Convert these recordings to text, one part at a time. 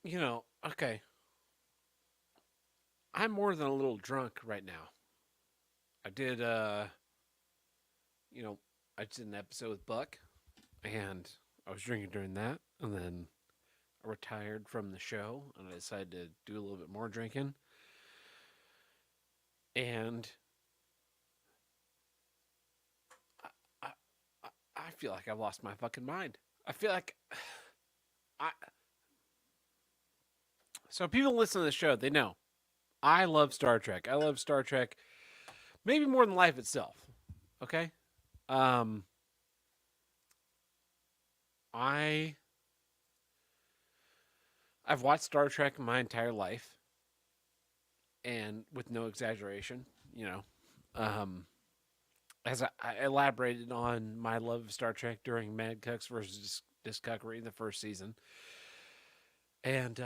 Okay, I'm more than a little drunk right now. I did, you know, I did an episode with Buck, and I was drinking during that, and then I retired from the show, and I decided to do a little bit more drinking, and I, I, I feel like I've lost my fucking mind. I feel like I. So people listen to the show, they know I love Star Trek. I love Star Trek maybe more than life itself. Okay, um, I I've watched Star Trek my entire life, and with no exaggeration, you know, um, as I elaborated on my love of Star Trek during Mad Cucks versus Discovery, the first season, and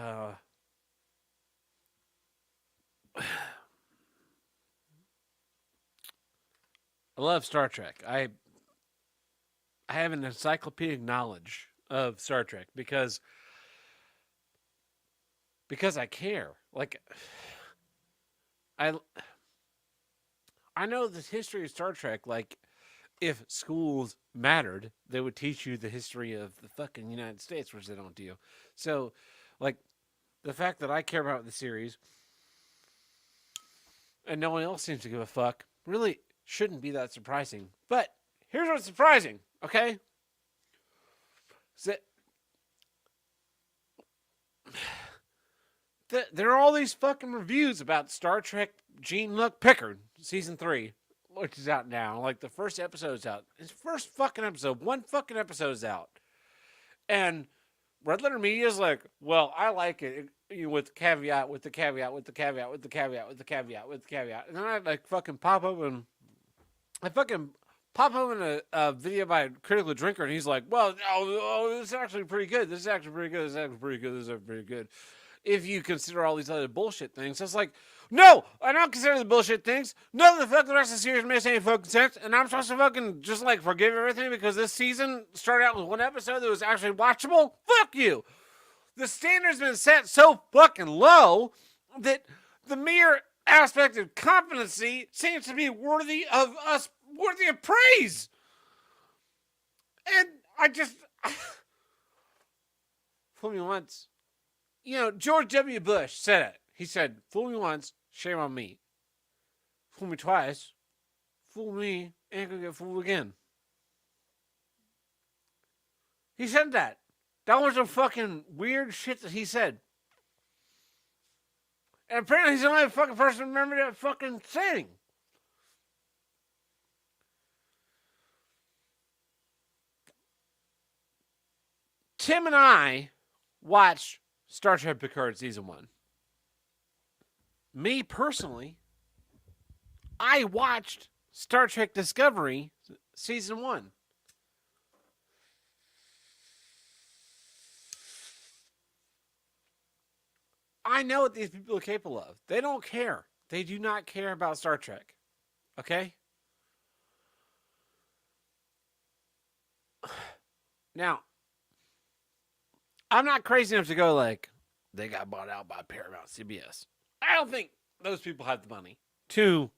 I love Star Trek. I have an encyclopedic knowledge of Star Trek because I care. Like I I know the history of Star Trek. Like if schools mattered, they would teach you the history of the fucking United States, which they don't do. So, like the fact that I care about the series and no one else seems to give a fuck really shouldn't be that surprising. But here's what's surprising, okay? So, there are all these fucking reviews about Star Trek Gene Look Pickard season 3, which is out now. Like the first episode's out. It's first fucking episode. One fucking episode's out. And Red Letter Media is like, well, I like it, with the caveat, with the caveat, with the caveat, with the caveat, with the caveat, with the caveat. And then I like fucking pop up and I fucking pop open a video by a critical drinker, and he's like, well, this is actually pretty good. This is actually pretty good. This is actually pretty good. This is actually pretty good. If you consider all these other bullshit things, it's like, no, I don't consider the bullshit things. None of the fucking rest of the series makes any fucking sense, and I'm supposed to fucking just like forgive everything because this season started out with one episode that was actually watchable? Fuck you. The standard's been set so fucking low that the mere aspect of competency seems to be worthy of praise. And I just fool me once. George W. Bush said it. He said, fool me once, shame on me. Fool me twice, fool me, ain't gonna get fooled again. He said that. That was some fucking weird shit that he said. And apparently he's the only fucking person to remember that fucking saying. Tim and I watched Star Trek Pickard Season 1. Me personally, I watched Star Trek Discovery Season 1. I know what these people are capable of. They don't care. They do not care about Star Trek. Okay? Now, I'm not crazy enough to go like, they got bought out by Paramount CBS. I don't think those people have the money to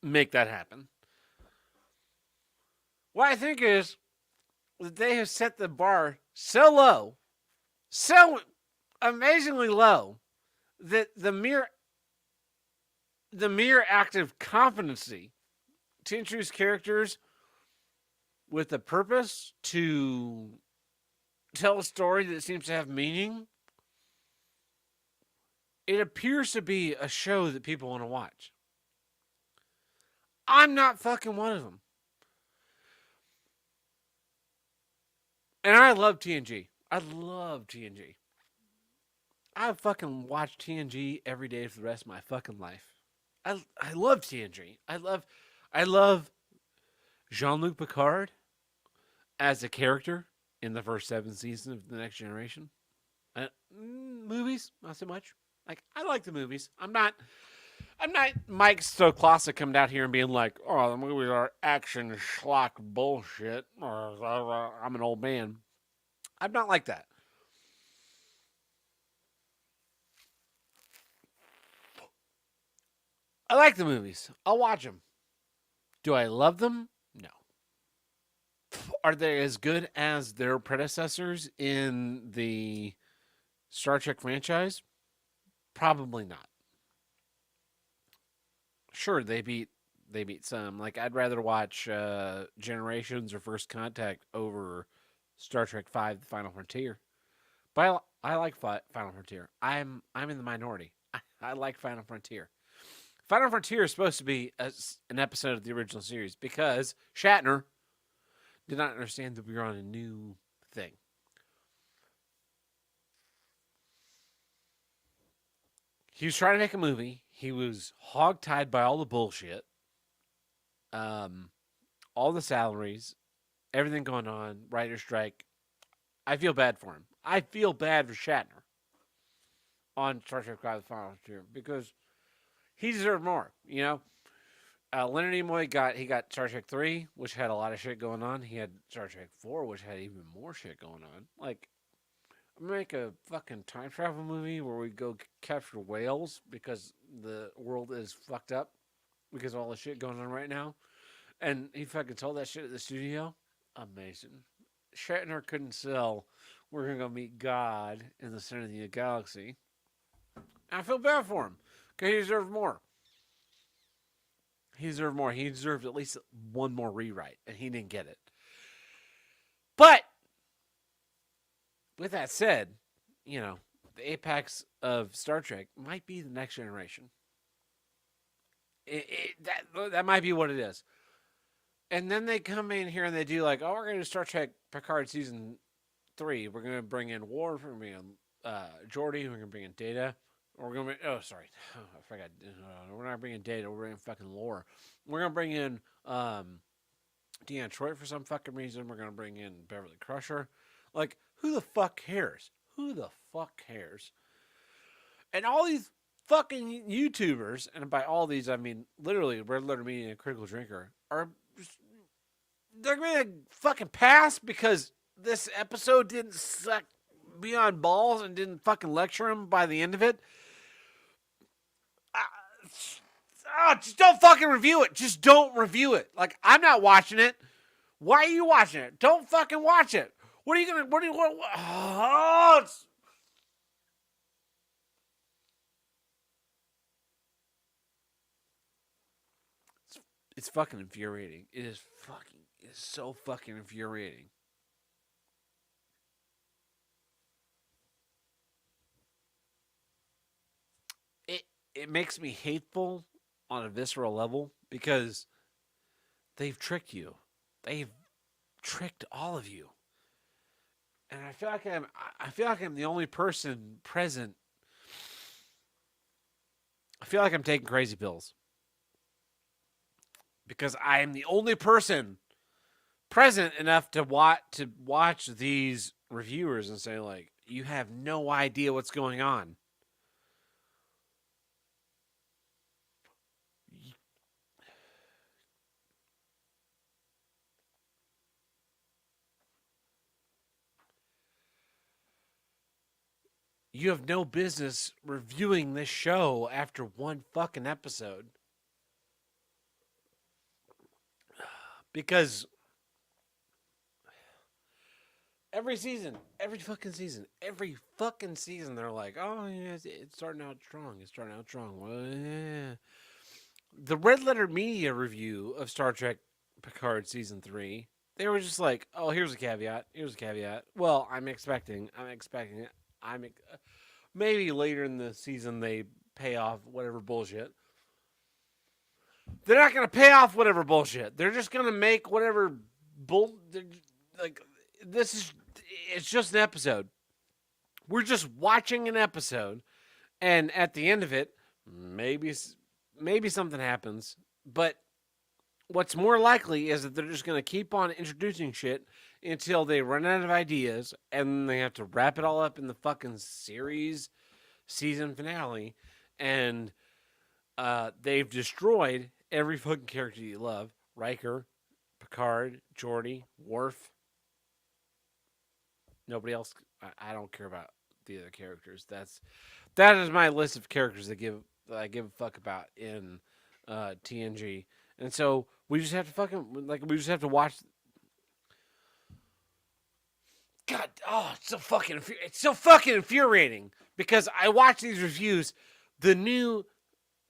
make that happen. What I think is that they have set the bar so low, so amazingly low, that the mere act of competency to introduce characters with a purpose to tell a story that seems to have meaning, it appears to be a show that people want to watch. I'm not fucking one of them. And I love TNG. I love TNG. I fucking watch TNG every day for the rest of my fucking life. I love TNG. I love Jean-Luc Picard as a character in the first 7 seasons of The Next Generation. Movies, not so much. Like, I like the movies. I'm not Mike Stoklasa coming out here and being like, oh, the movies are action schlock bullshit. Or I'm an old man. I'm not like that. I like the movies. I'll watch them. Do I love them? No. Are they as good as their predecessors in the Star Trek franchise? Probably not. Sure, they beat some. Like I'd rather watch Generations or First Contact over Star Trek Five: The Final Frontier. But I like Final Frontier. I'm in the minority. I like Final Frontier. Final Frontier is supposed to be an episode of the original series because Shatner did not understand that we were on a new thing. He was trying to make a movie. He was hogtied by all the bullshit, um, all the salaries, everything going on, writer strike. I feel bad for him. I feel bad for Shatner on Star Trek V: The Final Frontier because he deserved more. Leonard Nimoy got Star Trek 3, which had a lot of shit going on. He had Star Trek 4, which had even more shit going on. Like, make a fucking time travel movie where we go capture whales because the world is fucked up because of all the shit going on right now. And he fucking told that shit at the studio. Amazing. Shatner couldn't sell. We're gonna go meet God in the center of the galaxy. I feel bad for him because he deserved more. He deserved more. He deserved at least one more rewrite, and he didn't get it. But with that said, the apex of Star Trek might be the next generation. That might be what it is. And then they come in here and they do like, oh, we're going to do Star Trek Pickard season 3. We're going to bring in Worf. We're going to bring in Geordi. We're going to bring in Data. We're going to I forgot. We're not bringing Data. We're bringing fucking Lore. We're going to bring in Deanna Troi for some fucking reason. We're going to bring in Beverly Crusher. Like, who the fuck cares? Who the fuck cares? And all these fucking YouTubers, and by all these, I mean literally Red Letter Media and Critical Drinker, they're going to fucking pass because this episode didn't suck beyond balls and didn't fucking lecture him by the end of it. Just don't fucking review it. Just don't review it. Like, I'm not watching it. Why are you watching it? Don't fucking watch it. What are you gonna? It's fucking infuriating. It is so fucking infuriating. It makes me hateful on a visceral level because they've tricked you. They've tricked all of you. And I feel like I'm the only person present. I feel like I'm taking crazy pills because I am the only person present enough to watch these reviewers and say like, you have no idea what's going on. You have no business reviewing this show after one fucking episode. Because every fucking season, they're like, oh, yeah, it's starting out strong. It's starting out strong. Well, yeah. The Red Letter Media review of Star Trek Picard Season 3, they were just like, oh, here's a caveat. Here's a caveat. Well, I'm expecting it. Maybe later in the season they pay off whatever bullshit. They're not going to pay off whatever bullshit. They're just going to make whatever like it's just an episode. We're just watching an episode, and at the end of it, maybe something happens. But what's more likely is that they're just going to keep on introducing shit until they run out of ideas, and they have to wrap it all up in the fucking series season finale, and they've destroyed every fucking character you love: Riker, Picard, Geordi, Worf. Nobody else. I don't care about the other characters. That is my list of characters that I give a fuck about in TNG, and so we just have to we just have to watch. God, oh, it's so fucking infuriating because I watch these reviews. The new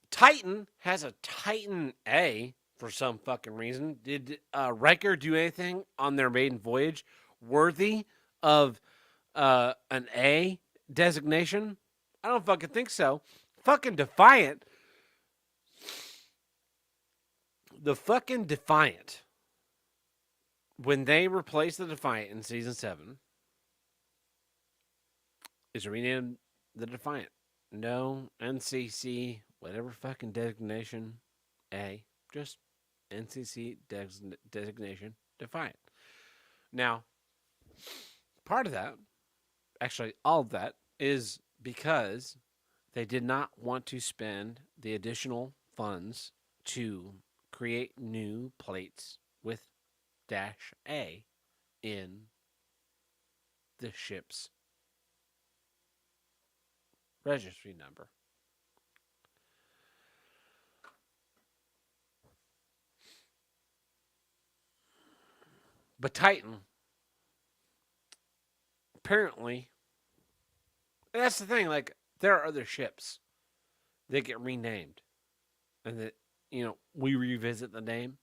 Titan has a Titan A for some fucking reason. Did Riker do anything on their maiden voyage worthy of an A designation? I don't fucking think so. Fucking Defiant. The fucking Defiant. When they replace the Defiant in season 7, is renamed the Defiant. No NCC, whatever fucking designation A. Just NCC designation Defiant. Now, part of that, actually all of that, is because they did not want to spend the additional funds to create new plates with dash A in the ship's registry number. But Titan, apparently, and that's the thing, like, there are other ships that get renamed and that, we revisit the name.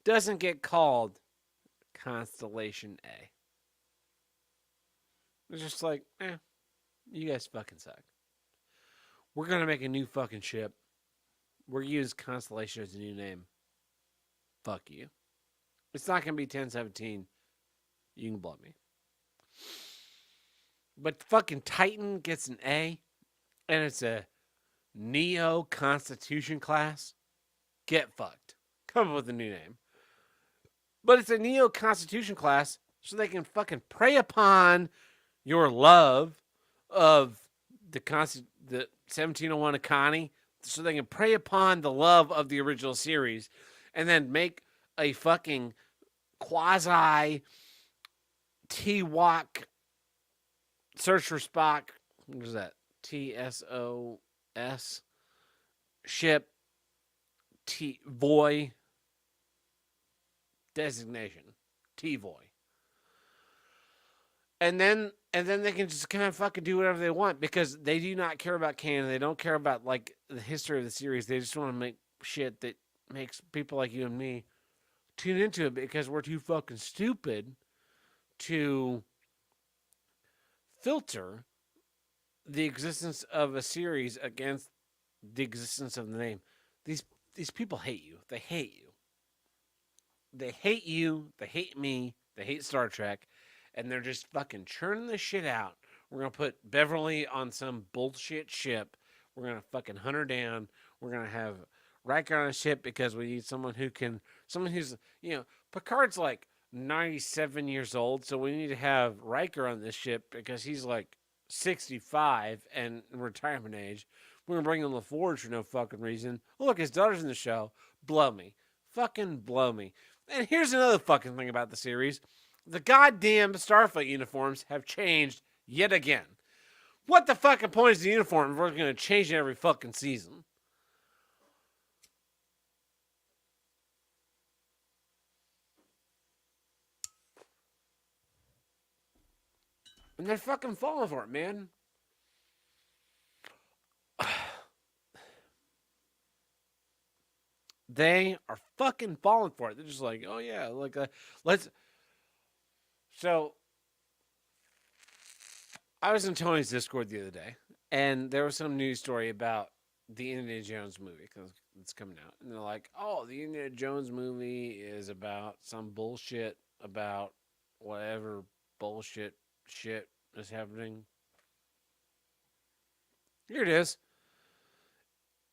Doesn't get called Constellation A. It's just like, you guys fucking suck. We're going to make a new fucking ship. We're going to use Constellation as a new name. Fuck you. It's not going to be 1017. You can blow me. But fucking Titan gets an A, and it's a Neo Constitution class. Get fucked. Come up with a new name. But it's a Neo Constitution class so they can fucking prey upon your love of the 1701 Akani, so they can prey upon the love of the original series and then make a fucking quasi T-Walk Search for Spock. What is that? TSOS ship Voy designation. T-Voy. And then they can just kind of fucking do whatever they want because they do not care about canon. They don't care about like the history of the series. They just want to make shit that makes people like you and me tune into it because we're too fucking stupid to filter the existence of a series against the existence of the name. These people hate you. They hate you. They hate you. They hate me. They hate Star Trek. And they're just fucking churning this shit out. We're going to put Beverly on some bullshit ship. We're going to fucking hunt her down. We're going to have Riker on a ship because we need someone who's, Pickard's like 97 years old. So we need to have Riker on this ship because he's like 65 and retirement age. We're going to bring in LaForge for no fucking reason. Oh, look, his daughter's in the show. Blow me. Fucking blow me. And here's another fucking thing about the series. The goddamn Starfleet uniforms have changed yet again. What the fucking point is the uniform if we're going to change it every fucking season? And they're fucking falling for it, man. They are fucking falling for it. They're just like, oh yeah, like let's. So, I was in Tony's Discord the other day, and there was some news story about the Indiana Jones movie because it's coming out, and they're like, "Oh, the Indiana Jones movie is about some bullshit about whatever bullshit shit is happening." Here it is.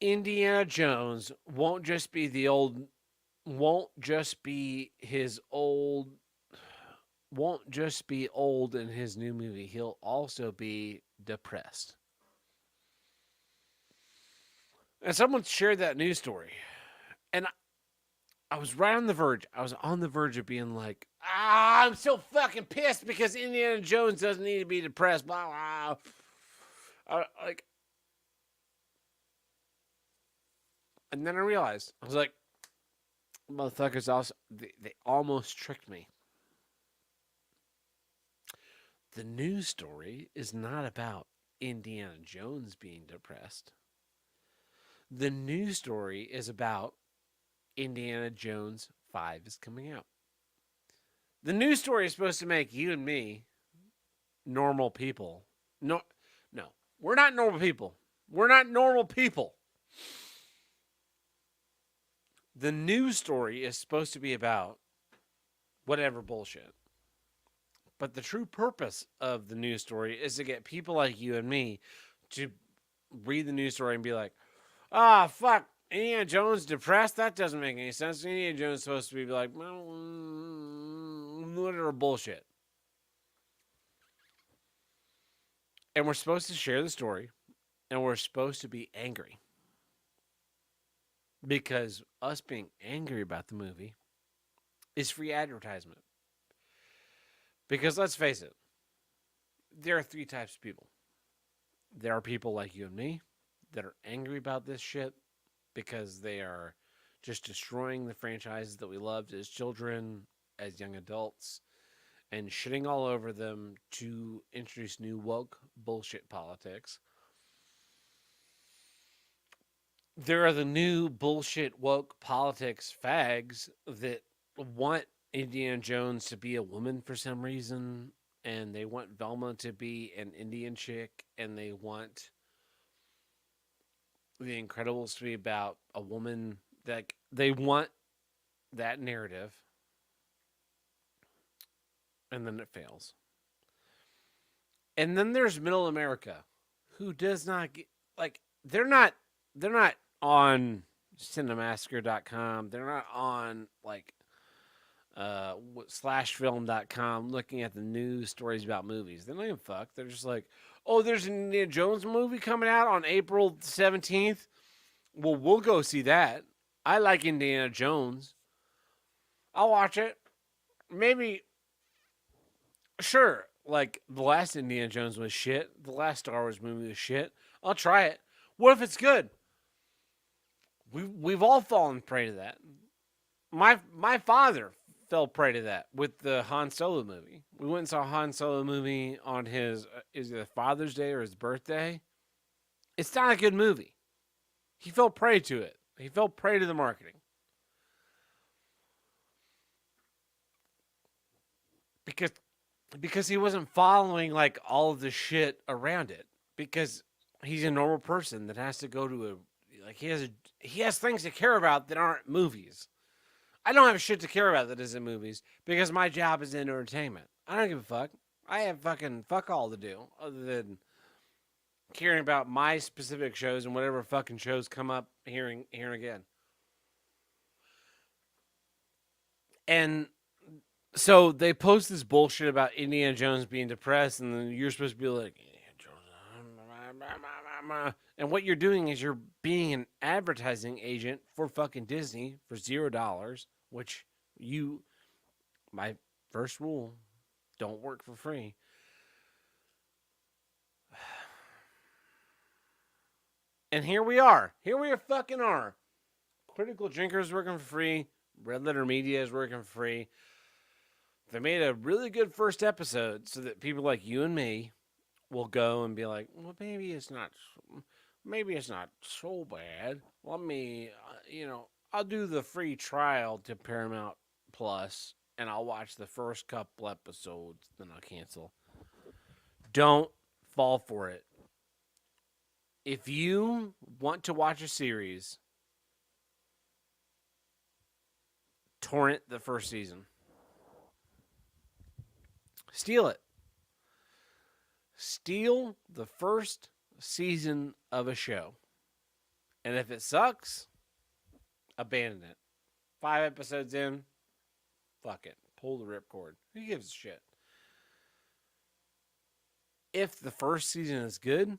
Indiana Jones won't just be his old. Won't just be old in his new movie. He'll also be depressed. And someone shared that news story. And I was right on the verge. I was on the verge of being like, I'm so fucking pissed because Indiana Jones doesn't need to be depressed. Blah, blah. And then I realized, I was like, motherfuckers also, they almost tricked me. The news story is not about Indiana Jones being depressed. The news story is about Indiana Jones 5 is coming out. The news story is supposed to make you and me normal people. No, no, we're not normal people. We're not normal people. The news story is supposed to be about whatever bullshit. But the true purpose of the news story is to get people like you and me to read the news story and be like, ah, oh, fuck, Indiana Jones depressed? That doesn't make any sense. Indiana Jones is supposed to be like, well, whatever bullshit. And we're supposed to share the story, and we're supposed to be angry. Because us being angry about the movie is free advertisement. Because let's face it, there are three types of people. There are people like you and me that are angry about this shit because they are just destroying the franchises that we loved as children, as young adults, and shitting all over them to introduce new woke bullshit politics. There are the new bullshit woke politics fags that want Indiana Jones to be a woman for some reason, and they want Velma to be an Indian chick, and they want The Incredibles to be about a woman. That they want that narrative, and then it fails. And then there's Middle America, who does not get, like, they're not on cinemassacre.com. They're not on like slashfilm.com looking at the news stories about movies. They don't even fuck. They're just like, oh, there's an Indiana Jones movie coming out on April 17th. Well, we'll go see that. I like Indiana Jones. I'll watch it. Maybe, sure, like the last Indiana Jones was shit. The last Star Wars movie was shit. I'll try it. What if it's good? We've all fallen prey to that. My father fell prey to that with the Han Solo movie. We went and saw a Han Solo movie on his is it Father's Day or his birthday. It's not a good movie. He fell prey to it. He fell prey to the marketing. Because he wasn't following like all of the shit around it. Because he's a normal person that has to go to a like he has things to care about that aren't movies. I don't have shit to care about that isn't movies because my job is in entertainment. I don't give a fuck. I have fucking fuck all to do other than caring about my specific shows and whatever fucking shows come up here and again. And so they post this bullshit about Indiana Jones being depressed, and then you're supposed to be like, and what you're doing is you're being an advertising agent for fucking Disney for $0, which my first rule, don't work for free. And here we are. Here we fucking are. Critical Drinker is working for free. Red Letter Media is working for free. They made a really good first episode so that people like you and me will go and be like, well, maybe it's not so bad. Let me, I'll do the free trial to Paramount Plus, and I'll watch the first couple episodes, then I'll cancel. Don't fall for it. If you want to watch a series, torrent the first season. Steal it. Steal the first season of a show. And if it sucks, abandon it. 5 episodes in, fuck it. Pull the ripcord. Who gives a shit? If the first season is good,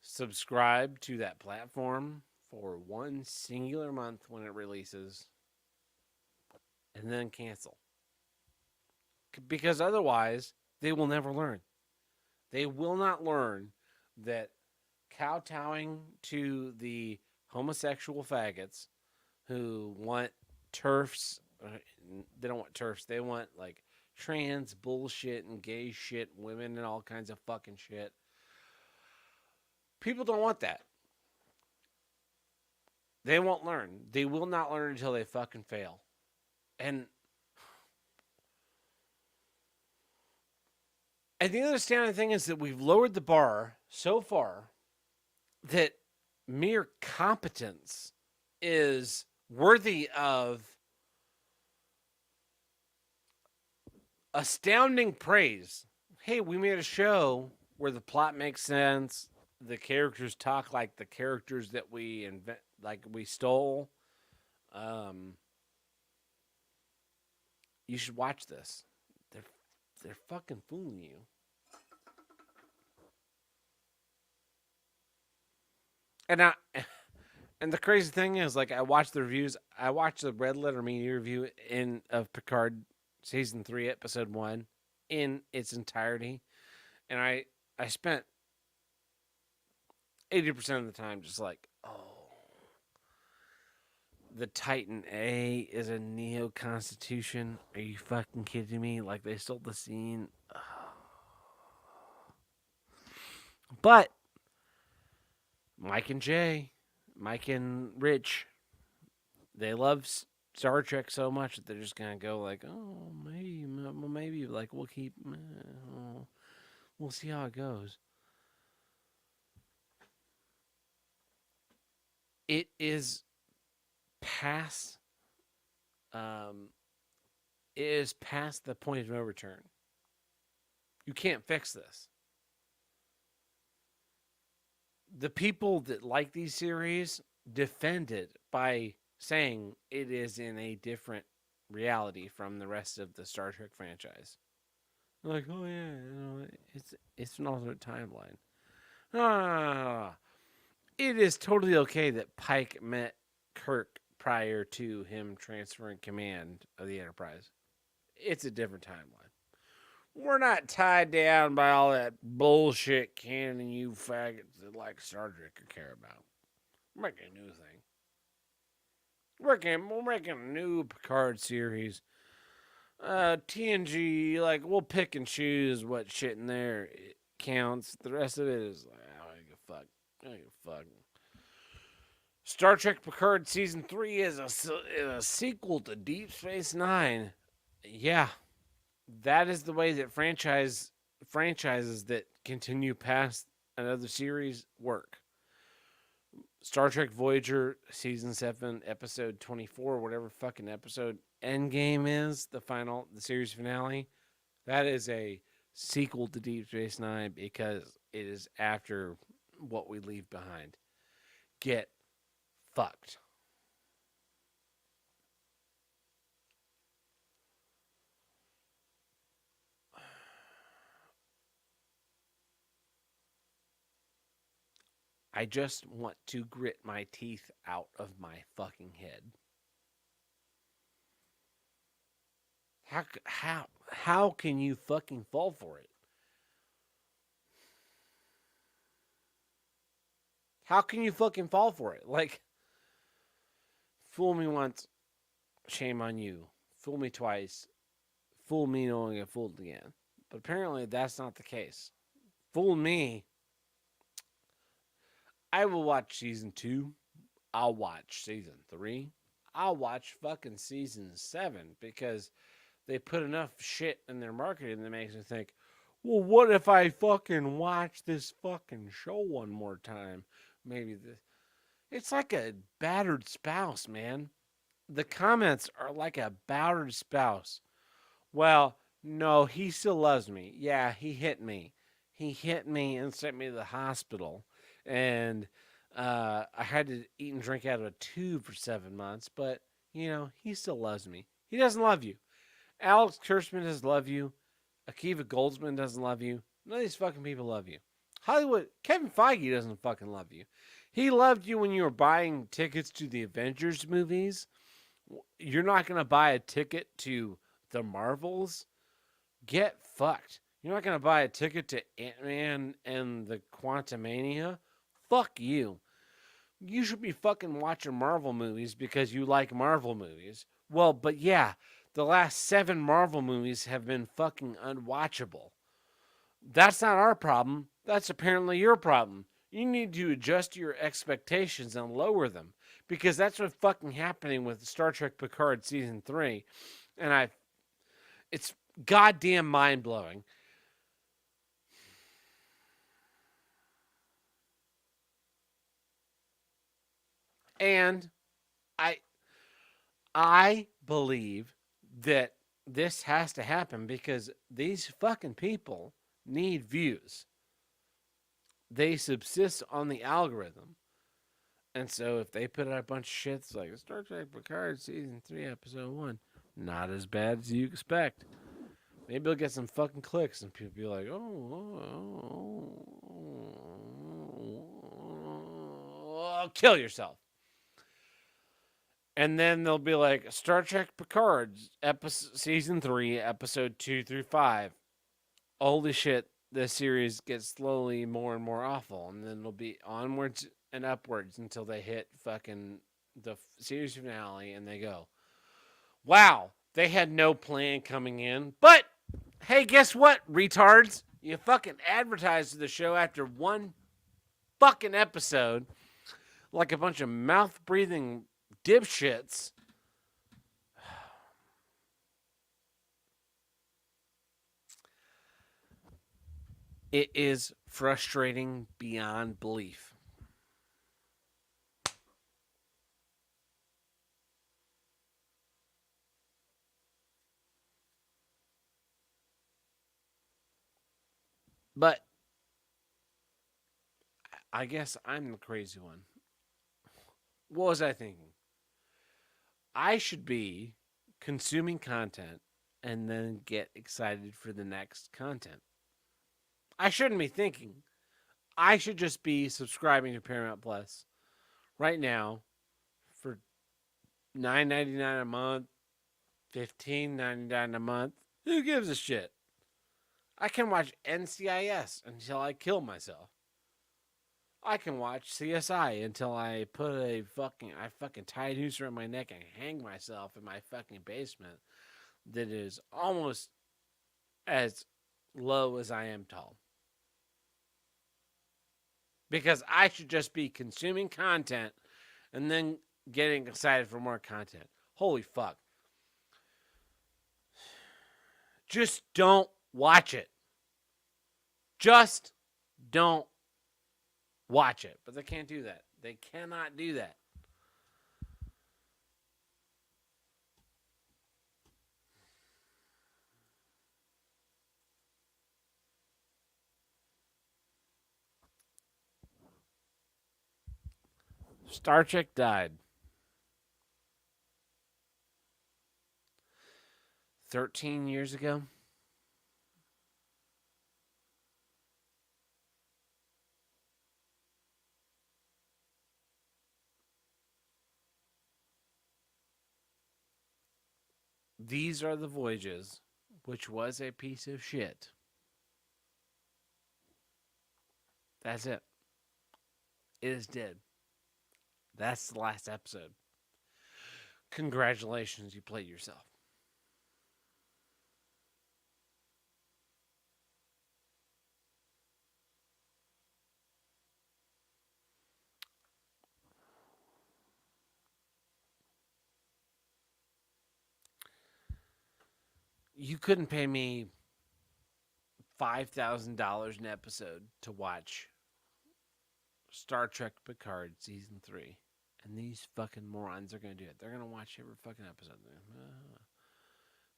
subscribe to that platform for one singular month when it releases, and then cancel. Because otherwise, they will never learn. They will not learn that kowtowing to the homosexual faggots who want turfs. They don't want turfs. They want like trans bullshit and gay shit, women and all kinds of fucking shit. People don't want that. They won't learn. They will not learn until they fucking fail. And the other astounding thing is that we've lowered the bar so far that mere competence is worthy of astounding praise. Hey, we made a show where the plot makes sense. The characters talk like the characters that we invent, like we stole. You should watch this. They're fucking fooling you. And the crazy thing is, like, I watched the reviews. I watched the Red Letter Media review of Pickard season 3, episode 1, in its entirety, and I spent 80% of the time just like, oh, the Titan A is a neo Constitution. Are you fucking kidding me? Like, they stole the scene. But Mike and Rich, they love Star Trek so much that they're just gonna go like, oh, maybe, like we'll see how it goes. It is past, the point of no return. You can't fix this. The people that like these series defend it by saying it is in a different reality from the rest of the Star Trek franchise. They're like, oh yeah, it's an alternate timeline. No. It is totally okay that Pike met Kirk prior to him transferring command of the Enterprise. It's a different timeline. We're not tied down by all that bullshit canon you faggots that like Star Trek could care about. We're making a new thing. We're making a new Pickard series. TNG, like, we'll pick and choose what shit in there counts. The rest of it is like, I don't give a fuck. I don't give a fuck. Star Trek Pickard Season 3 is a sequel to Deep Space Nine. Yeah. That is the way that franchises that continue past another series work. Star Trek Voyager Season 7, Episode 24, whatever fucking episode Endgame is, the series finale, that is a sequel to Deep Space Nine because it is after what we leave behind. Get fucked. I just want to grit my teeth out of my fucking head. How can you fucking fall for it? How can you fucking fall for it? Like, fool me once, shame on you. Fool me twice, fool me knowing get fooled again. But apparently that's not the case. Fool me, I will watch season 2. I'll watch season 3. I'll watch fucking season 7 because they put enough shit in their marketing that makes me think, well, what if I fucking watch this fucking show one more time? Maybe it's like a battered spouse, man. The comments are like a battered spouse. Well, no, he still loves me. Yeah, he hit me. He hit me and sent me to the hospital. And I had to eat and drink out of a tube for 7 months. But, he still loves me. He doesn't love you. Alex Kurtzman doesn't love you. Akiva Goldsman doesn't love you. None of these fucking people love you. Hollywood, Kevin Feige doesn't fucking love you. He loved you when you were buying tickets to the Avengers movies. You're not going to buy a ticket to the Marvels? Get fucked. You're not going to buy a ticket to Ant-Man and the Quantumania? Fuck you. You should be fucking watching Marvel movies because you like Marvel movies. Well, but yeah, the last 7 Marvel movies have been fucking unwatchable. That's not our problem. That's apparently your problem. You need to adjust your expectations and lower them because that's what's fucking happening with Star Trek Picard season 3. And it's goddamn mind-blowing. And I I believe that this has to happen because these fucking people need views. They subsist on the algorithm. And so if they put out a bunch of shit that's like Star Trek Picard season 3 episode 1, not as bad as you expect. Maybe they'll get some fucking clicks and people be like, oh, kill yourself. And then they'll be like Star Trek Picard episode, season 3 episode 2 through 5. Holy shit, this series gets slowly more and more awful, and then it'll be onwards and upwards until they hit fucking the series finale and they go, wow, they had no plan coming in. But hey, guess what, retards? You fucking advertised the show after one fucking episode like a bunch of mouth breathing dipshits. It is frustrating beyond belief. But I guess I'm the crazy one. What was I thinking? I should be consuming content and then get excited for the next content. I shouldn't be thinking. I should just be subscribing to Paramount Plus right now for $9.99 a month, $15.99 a month. Who gives a shit? I can watch NCIS until I kill myself. I can watch CSI until I fucking tie a noose around my neck and hang myself in my fucking basement that is almost as low as I am tall. Because I should just be consuming content and then getting excited for more content. Holy fuck. Just don't watch it. Just don't watch it. But they can't do that. They cannot do that. Star Trek died 13 years ago. These are the voyages, which was a piece of shit. That's it. It is dead. That's the last episode. Congratulations, you played yourself. You couldn't pay me $5,000 an episode to watch Star Trek Pickard season 3. And these fucking morons are going to do it. They're going to watch every fucking episode.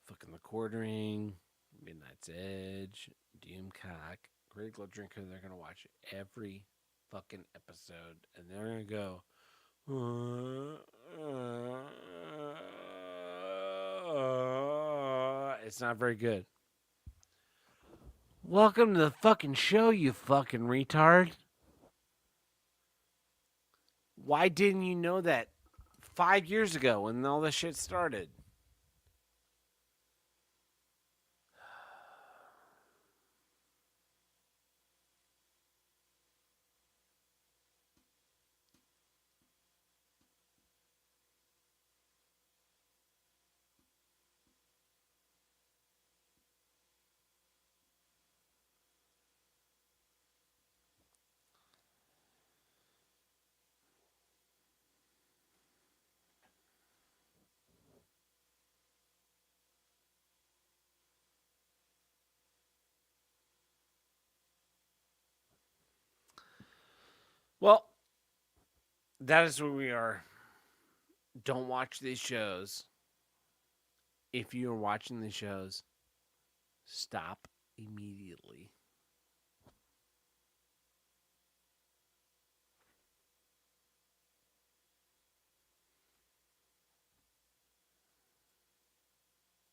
Fucking The Quartering, Midnight's Edge, Doomcock, Great Glow Drinker. They're going to watch every fucking episode. And they're going to go, it's not very good. Welcome to the fucking show, you fucking retard. Why didn't you know that 5 years ago when all this shit started? Well, that is where we are. Don't watch these shows. If you are watching these shows, stop immediately.